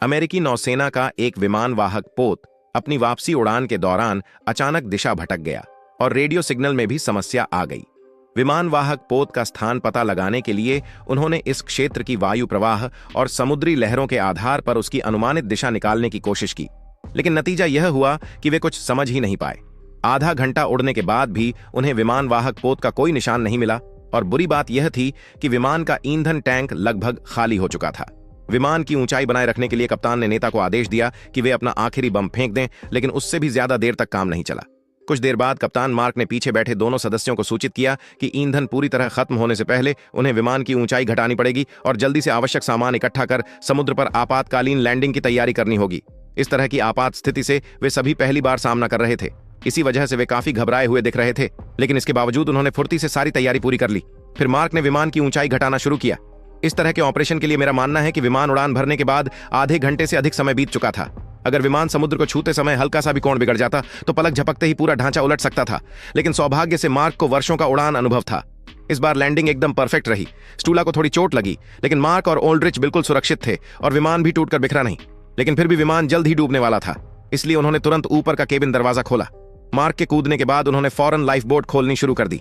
अमेरिकी नौसेना का एक विमान वाहक पोत अपनी वापसी उड़ान के दौरान अचानक दिशा भटक गया और रेडियो सिग्नल में भी समस्या आ गई। विमान वाहक पोत का स्थान पता लगाने के लिए उन्होंने इस क्षेत्र की वायु प्रवाह और समुद्री लहरों के आधार पर उसकी अनुमानित दिशा निकालने की कोशिश की, लेकिन नतीजा यह हुआ कि वे कुछ समझ ही नहीं पाए। आधा घंटा उड़ने के बाद भी उन्हें विमान वाहक पोत का कोई निशान नहीं मिला और बुरी बात यह थी कि विमान का ईंधन टैंक लगभग खाली हो चुका था। विमान की ऊंचाई बनाए रखने के लिए कप्तान ने नेता को आदेश दिया कि वे अपना आखिरी बम फेंक दें, लेकिन उससे भी ज्यादा देर तक काम नहीं चला। कुछ देर बाद कप्तान मार्क ने पीछे बैठे दोनों सदस्यों को सूचित किया कि ईंधन पूरी तरह खत्म होने से पहले उन्हें विमान की ऊंचाई घटानी पड़ेगी और जल्दी से आवश्यक सामान इकट्ठा कर समुद्र पर आपातकालीन लैंडिंग की तैयारी करनी होगी। इस तरह की आपात स्थिति से वे सभी पहली बार सामना कर रहे थे। इसी वजह से वे काफी घबराए हुए दिख रहे थे, लेकिन इसके बावजूद उन्होंने फुर्ती से सारी तैयारी पूरी कर ली। फिर मार्क ने विमान की ऊंचाई घटाना शुरू किया। इस तरह के ऑपरेशन के लिए मेरा मानना है कि विमान उड़ान भरने के बाद आधे घंटे से अधिक समय बीत चुका था। अगर विमान समुद्र को छूते समय हल्का सा भी कोण बिगड़ जाता तो पलक झपकते ही पूरा ढांचा उलट सकता था, लेकिन सौभाग्य से मार्क को वर्षों का उड़ान अनुभव था। इस बार लैंडिंग एकदम परफेक्ट रही। स्टूला को थोड़ी चोट लगी, लेकिन मार्क और ओल्ड्रिच बिल्कुल सुरक्षित थे और विमान भी टूटकर बिखरा नहीं। लेकिन फिर भी विमान जल्द ही डूबने वाला था, इसलिए उन्होंने तुरंत ऊपर का केबिन दरवाजा खोला। मार्क के कूदने के बाद उन्होंने फौरन लाइफ बोट खोलनी शुरू कर दी।